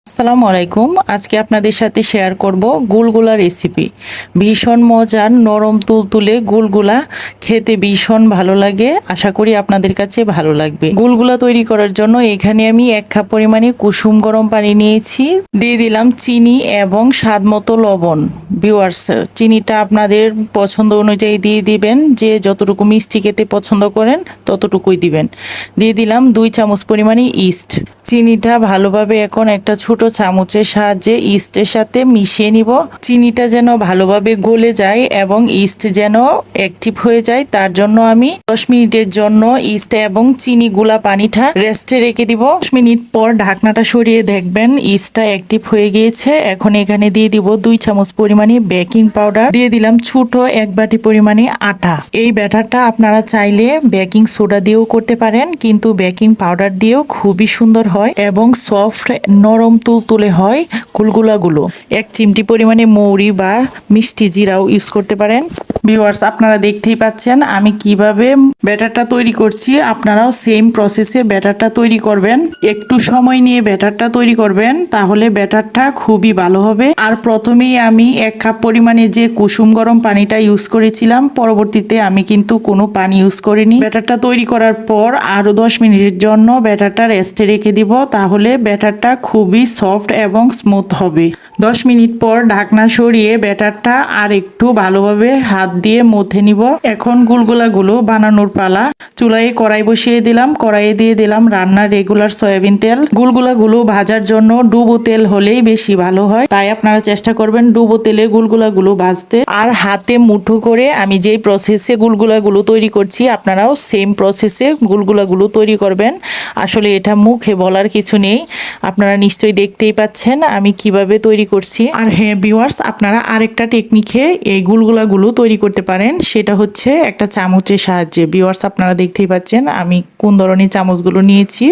আসসালামু আলাইকুম। আজকে আপনাদের সাথে শেয়ার করব গুলগুলা রেসিপি। ভীষণ মজার, নরম তুলতুলে গুলগুলা খেতে ভীষণ ভালো লাগে। আশা করি আপনাদের কাছে ভালো লাগবে। গুলগুলা তৈরি করার জন্য এখানে আমি 1 কাপ পরিমাণে কুসুম গরম পানি নিয়েছি। দিয়ে দিলাম চিনি এবং স্বাদ মতো লবণ। ভিউয়ার্স, চিনিটা আপনাদের পছন্দ অনুযায়ী দিয়ে দিবেন। যে যতটুকু মিষ্টি খেতে পছন্দ করেন ততটুকুই দিবেন। দিয়ে দিলাম 2 চামচ পরিমাণে ইস্ট। চিনিটা ভালোভাবে এখন একটা ছোট চামচের সাহায্যে ইস্টের সাথে মিশিয়ে নিব। চিনিটা যেন ভালোভাবে গলে যায় এবং ইস্ট যেন অ্যাক্টিভ হয়ে যায়, তার জন্য আমি 10 মিনিটের জন্য ইস্ট এবং চিনি গুলা পানিটা রেস্টে রেখে দিব। 10 মিনিট পর ঢাকনাটা সরিয়ে দেখবেন ইস্টটা অ্যাক্টিভ হয়ে গিয়েছে। এখন এখানে দিয়ে দিব 2 চামচ পরিমাণে বেকিং পাউডার। দিয়ে দিলাম ছোট 1 বাটি পরিমাণে আটা। এই ব্যাটারটা আপনারা চাইলে বেকিং সোডা দিয়েও করতে পারেন, কিন্তু বেকিং পাউডার দিয়েও খুবই সুন্দর হয় এবং সফট নরম তুলতুলে হয় গুলগুলাগুলো। 1 চিমটি পরিমাণে মৌরি বা মিষ্টি জিরাও ইউজ করতে পারেন। ভিউয়ার্স, আপনারা দেখতেই পাচ্ছেন আমি কিভাবে ব্যাটারটা তৈরি করছি। আপনারাও সেম প্রসেসে ব্যাটারটা তৈরি করবেন। একটু সময় নিয়ে ব্যাটারটা তৈরি করবেন, তাহলে ব্যাটারটা খুবই ভালো হবে। আর প্রথমেই আমি 1 কাপ পরিমাণে যে কুসুম গরম পানিটা ইউজ করেছিলাম, পরবর্তীতে আমি কিন্তু কোনো পানি ইউজ করিনি। ব্যাটারটা তৈরি করার পর আরো 10 মিনিটের জন্য ব্যাটারটা রেস্টে রেখে দিব, তাহলে ব্যাটারটা খুবই সফট এবং স্মুথ হবে। 10 মিনিট পর ঢাকনা সরিয়ে ব্যাটারটা আর একটু ভালোভাবে হাত দিয়ে মথে নিব। এখন গুলগুলাগুলো বানানোর পালা। চুলায় কড়াই বসিয়ে দিলাম। কড়াইয়ে দিয়ে দিলাম রান্নার রেগুলার সয়াবিন তেল। গুলগুলাগুলো ভাজার জন্য ডুবো তেল হলেই বেশি ভালো হয়, তাই আপনারা চেষ্টা করবেন ডুবো তেলে গুলগুলাগুলো ভাজতে। আর হাতে মুঠো করে আমি যেই প্রসেসে গুলগুলাগুলো তৈরি করছি, আপনারাও সেম প্রসেসে গুলগুলাগুলো তৈরি করবেন। আসলে এটা মুখে বলার কিছু নেই, আপনারা নিশ্চয়ই দেখতেই পাচ্ছেন আমি কিভাবে তৈরি করছি। আর হ্যাঁ ভিউয়ার্স, আপনারা আরেকটা টেকনিকে এই গুলগুলাগুলো তৈরি করতে পারেন, সেটা হচ্ছে একটা চামচের সাহায্যে। ভিউয়ার্স, আপনারা দেখতেই পাচ্ছেন আমি কোন ধরনের চামচগুলো নিয়েছি।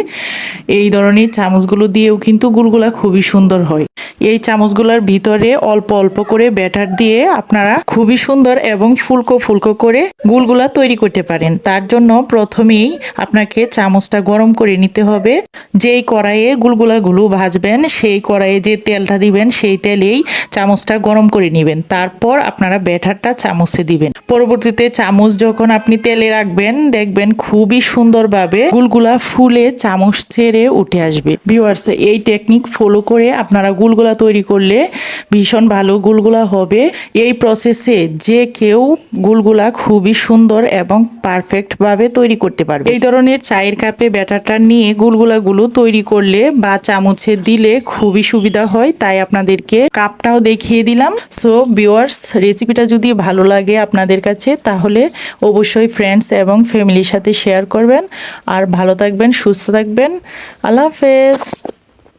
এই ধরনের চামচগুলো দিয়েও কিন্তু গুলগুলা খুবই সুন্দর হয়। এই চামচগুলোর ভিতরে অল্প অল্প করে ব্যাটার দিয়ে আপনারা খুবই সুন্দর এবং ফুলকো ফুলকো করে গুলগুলা তৈরি করতে পারেন। তার জন্য প্রথমেই আপনাকে চামচটা গরম করে নিতে হবে। যেই কড়াইয়ে গুলগুলাগুলো ভাজবেন, সেই কড়াইয়ে যে তেলটা দিবেন, সেই তেলেই চামচটা গরম করে নেবেন। তারপর আপনারা ব্যাটারটা চামচে দিবেন। পরবর্তীতে চামচ যখন আপনি তেলে রাখবেন, দেখবেন খুবই সুন্দরভাবে গুলগুলা ফুলে চামচ ছেড়ে উঠে আসবে। ভিউয়ার্স, এই টেকনিক ফলো করে আপনারা গুলগুলা তৈরি করলে ভীষণ ভালো গুলগুলা হবে। এই প্রসেসে যে কেউ গুলগুলা খুবই সুন্দর এবং পারফেক্ট ভাবে তৈরি করতে পারবে। এই ধরনের চায়ের কাপে ব্যাটারটা নিয়ে গুলগুলাগুলো তৈরি করলে বা চামচে দিলে খুবই সুবিধা হয়, তাই আপনাদেরকে কাপটাও দেখিয়ে দিলাম। সো ভিউয়ার্স, রেসিপিটা যদি ভালো লাগে আপনাদের কাছে, তাহলে অবশ্যই ফ্রেন্ডস এবং ফ্যামিলির সাথে শেয়ার করবেন। আর ভালো থাকবেন, সুস্থ থাকবেন। আল্লাহ হাফেজ।